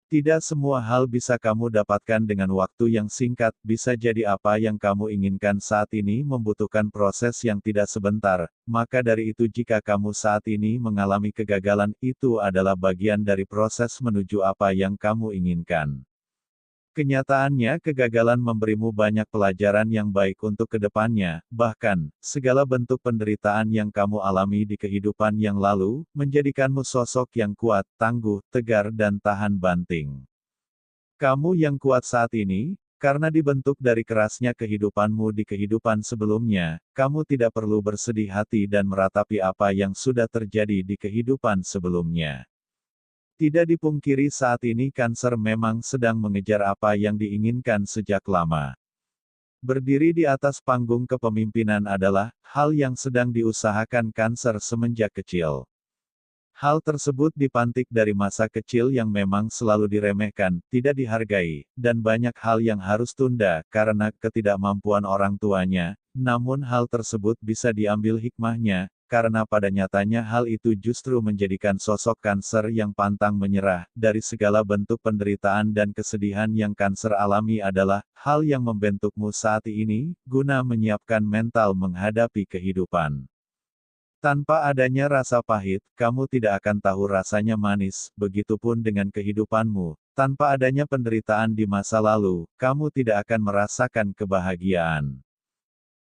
Tidak semua hal bisa kamu dapatkan dengan waktu yang singkat, bisa jadi apa yang kamu inginkan saat ini membutuhkan proses yang tidak sebentar, maka dari itu jika kamu saat ini mengalami kegagalan, itu adalah bagian dari proses menuju apa yang kamu inginkan. Kenyataannya kegagalan memberimu banyak pelajaran yang baik untuk kedepannya, bahkan, segala bentuk penderitaan yang kamu alami di kehidupan yang lalu, menjadikanmu sosok yang kuat, tangguh, tegar dan tahan banting. Kamu yang kuat saat ini, karena dibentuk dari kerasnya kehidupanmu di kehidupan sebelumnya, kamu tidak perlu bersedih hati dan meratapi apa yang sudah terjadi di kehidupan sebelumnya. Tidak dipungkiri saat ini kanker memang sedang mengejar apa yang diinginkan sejak lama. Berdiri di atas panggung kepemimpinan adalah hal yang sedang diusahakan kanker semenjak kecil. Hal tersebut dipantik dari masa kecil yang memang selalu diremehkan, tidak dihargai, dan banyak hal yang harus tunda karena ketidakmampuan orang tuanya, namun hal tersebut bisa diambil hikmahnya, karena pada nyatanya hal itu justru menjadikan sosok kanker yang pantang menyerah, dari segala bentuk penderitaan dan kesedihan yang kanker alami adalah hal yang membentukmu saat ini, guna menyiapkan mental menghadapi kehidupan. Tanpa adanya rasa pahit, kamu tidak akan tahu rasanya manis, begitupun dengan kehidupanmu. Tanpa adanya penderitaan di masa lalu, kamu tidak akan merasakan kebahagiaan.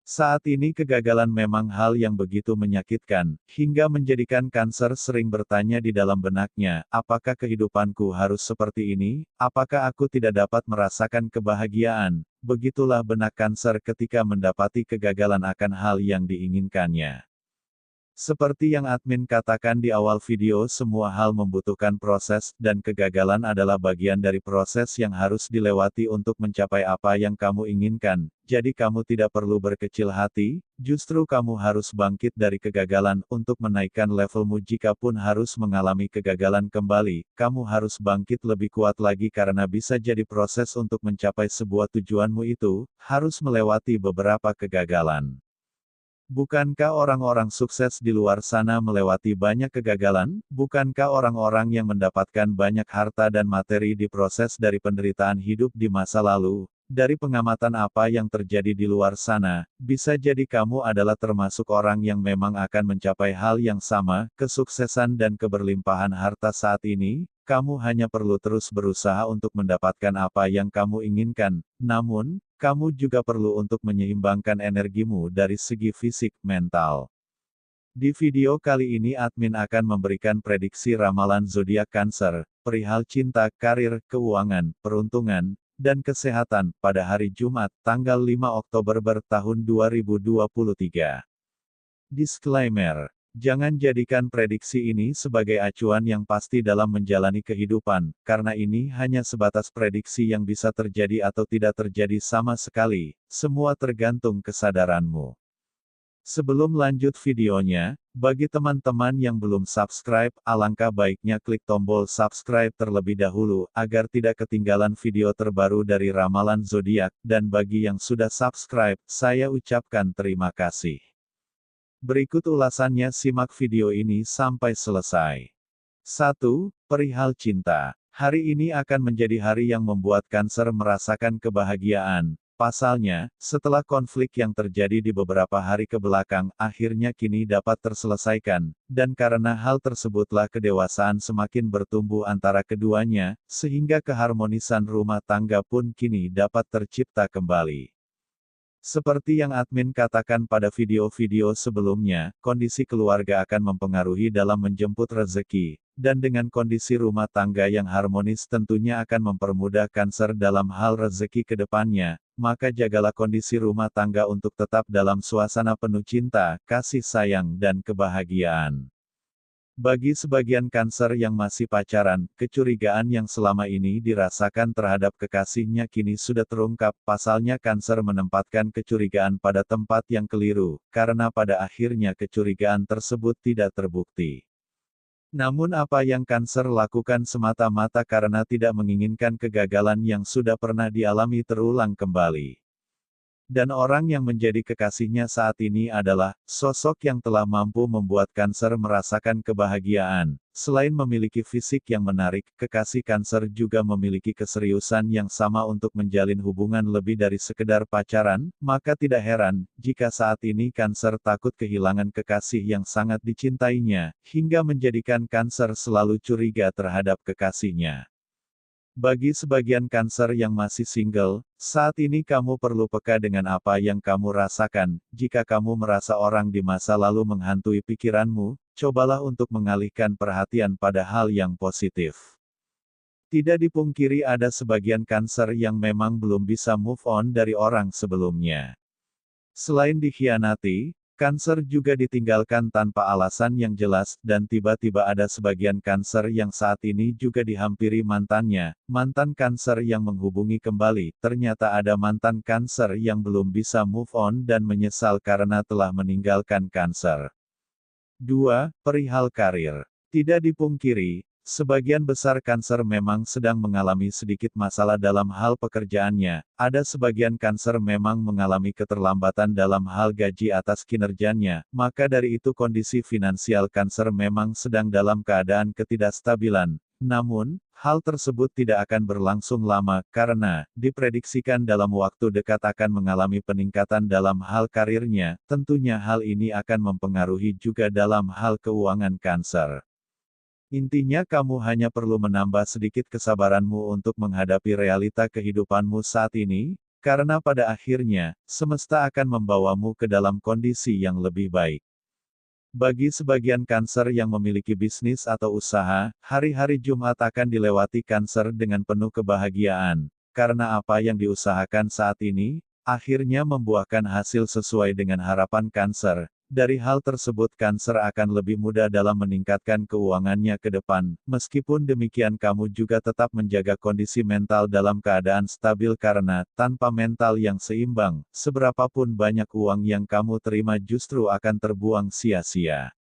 Saat ini kegagalan memang hal yang begitu menyakitkan, hingga menjadikan kanker sering bertanya di dalam benaknya, apakah kehidupanku harus seperti ini? Apakah aku tidak dapat merasakan kebahagiaan? Begitulah benak kanker ketika mendapati kegagalan akan hal yang diinginkannya. Seperti yang admin katakan di awal video, semua hal membutuhkan proses, dan kegagalan adalah bagian dari proses yang harus dilewati untuk mencapai apa yang kamu inginkan. Jadi kamu tidak perlu berkecil hati, justru kamu harus bangkit dari kegagalan untuk menaikkan levelmu. Jikapun harus mengalami kegagalan kembali, kamu harus bangkit lebih kuat lagi karena bisa jadi proses untuk mencapai sebuah tujuanmu itu, harus melewati beberapa kegagalan. Bukankah orang-orang sukses di luar sana melewati banyak kegagalan? Bukankah orang-orang yang mendapatkan banyak harta dan materi di proses dari penderitaan hidup di masa lalu? Dari pengamatan apa yang terjadi di luar sana, bisa jadi kamu adalah termasuk orang yang memang akan mencapai hal yang sama, kesuksesan dan keberlimpahan harta saat ini. Kamu hanya perlu terus berusaha untuk mendapatkan apa yang kamu inginkan. Namun, kamu juga perlu untuk menyeimbangkan energimu dari segi fisik, mental. Di video kali ini admin akan memberikan prediksi ramalan zodiak Cancer, perihal cinta, karir, keuangan, peruntungan, dan kesehatan, pada hari Jumat, tanggal 5 Oktober tahun 2023. Disclaimer. Jangan jadikan prediksi ini sebagai acuan yang pasti dalam menjalani kehidupan, karena ini hanya sebatas prediksi yang bisa terjadi atau tidak terjadi sama sekali, semua tergantung kesadaranmu. Sebelum lanjut videonya, bagi teman-teman yang belum subscribe, alangkah baiknya klik tombol subscribe terlebih dahulu, agar tidak ketinggalan video terbaru dari ramalan zodiak, dan bagi yang sudah subscribe, saya ucapkan terima kasih. Berikut ulasannya, simak video ini sampai selesai. 1. Perihal cinta. Hari ini akan menjadi hari yang membuat Cancer merasakan kebahagiaan. Pasalnya, setelah konflik yang terjadi di beberapa hari ke belakang, akhirnya kini dapat terselesaikan, dan karena hal tersebutlah kedewasaan semakin bertumbuh antara keduanya, sehingga keharmonisan rumah tangga pun kini dapat tercipta kembali. Seperti yang admin katakan pada video-video sebelumnya, kondisi keluarga akan mempengaruhi dalam menjemput rezeki, dan dengan kondisi rumah tangga yang harmonis tentunya akan mempermudah Cancer dalam hal rezeki ke depannya, maka jagalah kondisi rumah tangga untuk tetap dalam suasana penuh cinta, kasih sayang dan kebahagiaan. Bagi sebagian Cancer yang masih pacaran, kecurigaan yang selama ini dirasakan terhadap kekasihnya kini sudah terungkap. Pasalnya Cancer menempatkan kecurigaan pada tempat yang keliru, karena pada akhirnya kecurigaan tersebut tidak terbukti. Namun apa yang Cancer lakukan semata-mata karena tidak menginginkan kegagalan yang sudah pernah dialami terulang kembali. Dan orang yang menjadi kekasihnya saat ini adalah sosok yang telah mampu membuat Cancer merasakan kebahagiaan. Selain memiliki fisik yang menarik, kekasih Cancer juga memiliki keseriusan yang sama untuk menjalin hubungan lebih dari sekedar pacaran, maka tidak heran jika saat ini Cancer takut kehilangan kekasih yang sangat dicintainya, hingga menjadikan Cancer selalu curiga terhadap kekasihnya. Bagi sebagian Cancer yang masih single, saat ini kamu perlu peka dengan apa yang kamu rasakan. Jika kamu merasa orang di masa lalu menghantui pikiranmu, cobalah untuk mengalihkan perhatian pada hal yang positif. Tidak dipungkiri ada sebagian Cancer yang memang belum bisa move on dari orang sebelumnya. Selain dikhianati, Cancer juga ditinggalkan tanpa alasan yang jelas, dan tiba-tiba ada sebagian Cancer yang saat ini juga dihampiri mantannya. Mantan Cancer yang menghubungi kembali, ternyata ada mantan Cancer yang belum bisa move on dan menyesal karena telah meninggalkan Cancer. 2. Perihal karir. Tidak dipungkiri, sebagian besar Cancer memang sedang mengalami sedikit masalah dalam hal pekerjaannya. Ada sebagian Cancer memang mengalami keterlambatan dalam hal gaji atas kinerjanya, maka dari itu kondisi finansial Cancer memang sedang dalam keadaan ketidakstabilan. Namun, hal tersebut tidak akan berlangsung lama, karena diprediksikan dalam waktu dekat akan mengalami peningkatan dalam hal karirnya. Tentunya hal ini akan mempengaruhi juga dalam hal keuangan Cancer. Intinya kamu hanya perlu menambah sedikit kesabaranmu untuk menghadapi realita kehidupanmu saat ini, karena pada akhirnya, semesta akan membawamu ke dalam kondisi yang lebih baik. Bagi sebagian Cancer yang memiliki bisnis atau usaha, hari-hari Jumat akan dilewati Cancer dengan penuh kebahagiaan, karena apa yang diusahakan saat ini, akhirnya membuahkan hasil sesuai dengan harapan Cancer. Dari hal tersebut Cancer akan lebih mudah dalam meningkatkan keuangannya ke depan. Meskipun demikian kamu juga tetap menjaga kondisi mental dalam keadaan stabil karena, tanpa mental yang seimbang, seberapapun banyak uang yang kamu terima justru akan terbuang sia-sia.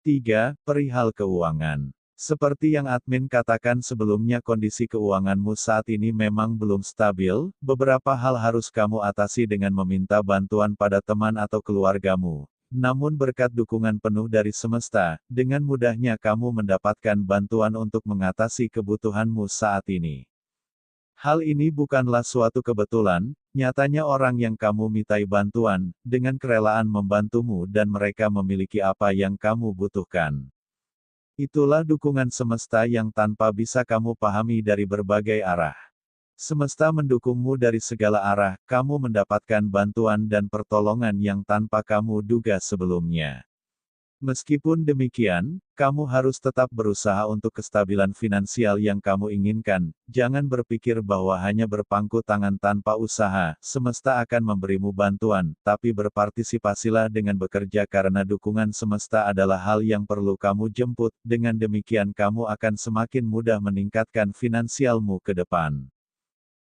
3. Perihal keuangan. Seperti yang admin katakan sebelumnya, kondisi keuanganmu saat ini memang belum stabil. Beberapa hal harus kamu atasi dengan meminta bantuan pada teman atau keluargamu. Namun berkat dukungan penuh dari semesta, dengan mudahnya kamu mendapatkan bantuan untuk mengatasi kebutuhanmu saat ini. Hal ini bukanlah suatu kebetulan, nyatanya orang yang kamu mintai bantuan, dengan kerelaan membantumu dan mereka memiliki apa yang kamu butuhkan. Itulah dukungan semesta yang tanpa bisa kamu pahami dari berbagai arah. Semesta mendukungmu dari segala arah, kamu mendapatkan bantuan dan pertolongan yang tanpa kamu duga sebelumnya. Meskipun demikian, kamu harus tetap berusaha untuk kestabilan finansial yang kamu inginkan. Jangan berpikir bahwa hanya berpangku tangan tanpa usaha, semesta akan memberimu bantuan, tapi berpartisipasilah dengan bekerja karena dukungan semesta adalah hal yang perlu kamu jemput. Dengan demikian kamu akan semakin mudah meningkatkan finansialmu ke depan.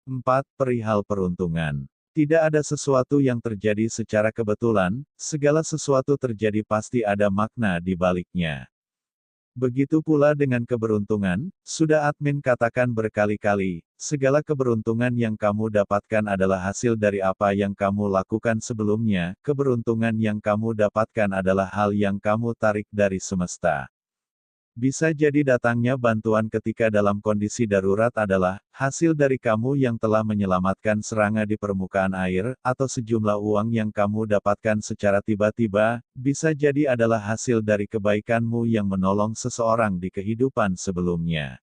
4. Perihal peruntungan. Tidak ada sesuatu yang terjadi secara kebetulan, segala sesuatu terjadi pasti ada makna di baliknya. Begitu pula dengan keberuntungan, sudah admin katakan berkali-kali, segala keberuntungan yang kamu dapatkan adalah hasil dari apa yang kamu lakukan sebelumnya. Keberuntungan yang kamu dapatkan adalah hal yang kamu tarik dari semesta. Bisa jadi datangnya bantuan ketika dalam kondisi darurat adalah hasil dari kamu yang telah menyelamatkan serangga di permukaan air, atau sejumlah uang yang kamu dapatkan secara tiba-tiba, bisa jadi adalah hasil dari kebaikanmu yang menolong seseorang di kehidupan sebelumnya.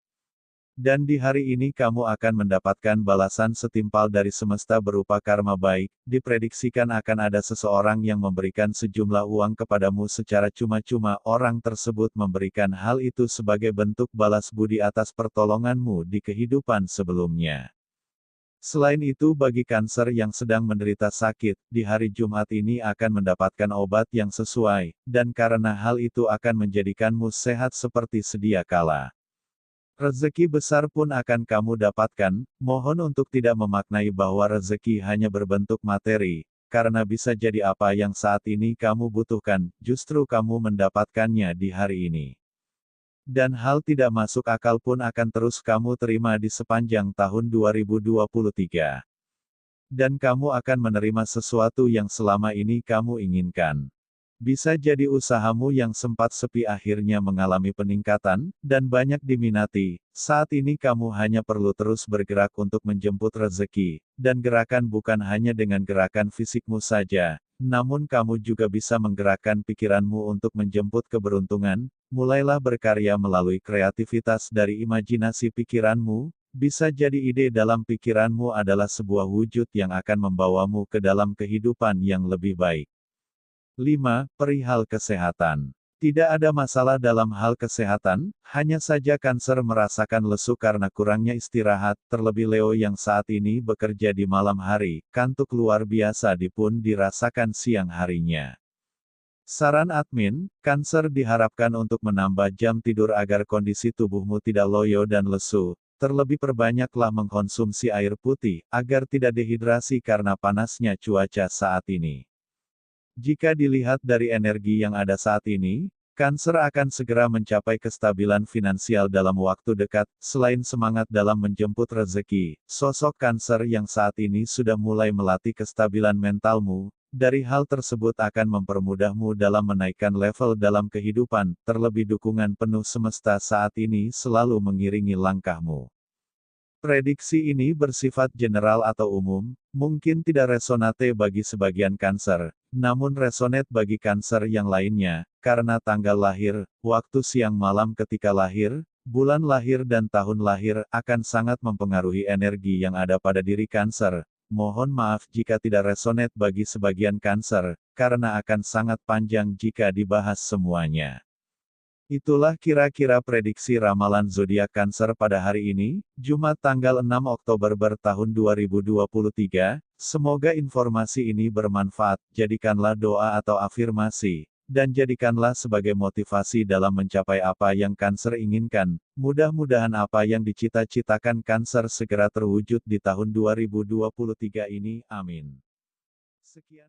Dan di hari ini kamu akan mendapatkan balasan setimpal dari semesta berupa karma baik. Diprediksikan akan ada seseorang yang memberikan sejumlah uang kepadamu secara cuma-cuma. Orang tersebut memberikan hal itu sebagai bentuk balas budi atas pertolonganmu di kehidupan sebelumnya. Selain itu bagi Cancer yang sedang menderita sakit, di hari Jumat ini akan mendapatkan obat yang sesuai, dan karena hal itu akan menjadikanmu sehat seperti sedia kala. Rezeki besar pun akan kamu dapatkan. Mohon untuk tidak memaknai bahwa rezeki hanya berbentuk materi, karena bisa jadi apa yang saat ini kamu butuhkan, justru kamu mendapatkannya di hari ini. Dan hal tidak masuk akal pun akan terus kamu terima di sepanjang tahun 2023. dan kamu akan menerima sesuatu yang selama ini kamu inginkan. Bisa jadi usahamu yang sempat sepi akhirnya mengalami peningkatan, dan banyak diminati. Saat ini kamu hanya perlu terus bergerak untuk menjemput rezeki, dan gerakan bukan hanya dengan gerakan fisikmu saja, namun kamu juga bisa menggerakkan pikiranmu untuk menjemput keberuntungan. Mulailah berkarya melalui kreativitas dari imajinasi pikiranmu. Bisa jadi ide dalam pikiranmu adalah sebuah wujud yang akan membawamu ke dalam kehidupan yang lebih baik. 5. Perihal kesehatan. Tidak ada masalah dalam hal kesehatan, hanya saja Cancer merasakan lesu karena kurangnya istirahat, terlebih Leo yang saat ini bekerja di malam hari, kantuk luar biasa pun dirasakan siang harinya. Saran admin, Cancer diharapkan untuk menambah jam tidur agar kondisi tubuhmu tidak loyo dan lesu, terlebih perbanyaklah mengkonsumsi air putih, agar tidak dehidrasi karena panasnya cuaca saat ini. Jika dilihat dari energi yang ada saat ini, Cancer akan segera mencapai kestabilan finansial dalam waktu dekat. Selain semangat dalam menjemput rezeki, sosok Cancer yang saat ini sudah mulai melatih kestabilan mentalmu. Dari hal tersebut akan mempermudahmu dalam menaikkan level dalam kehidupan, terlebih dukungan penuh semesta saat ini selalu mengiringi langkahmu. Prediksi ini bersifat general atau umum, mungkin tidak resonate bagi sebagian Cancer, namun resonate bagi Cancer yang lainnya, karena tanggal lahir, waktu siang malam ketika lahir, bulan lahir dan tahun lahir akan sangat mempengaruhi energi yang ada pada diri Cancer. Mohon maaf jika tidak resonate bagi sebagian Cancer, karena akan sangat panjang jika dibahas semuanya. Itulah kira-kira prediksi ramalan zodiak Cancer pada hari ini, Jumat tanggal 6 Oktober tahun 2023. Semoga informasi ini bermanfaat, jadikanlah doa atau afirmasi, dan jadikanlah sebagai motivasi dalam mencapai apa yang Cancer inginkan. Mudah-mudahan apa yang dicita-citakan Cancer segera terwujud di tahun 2023 ini, amin. Sekian.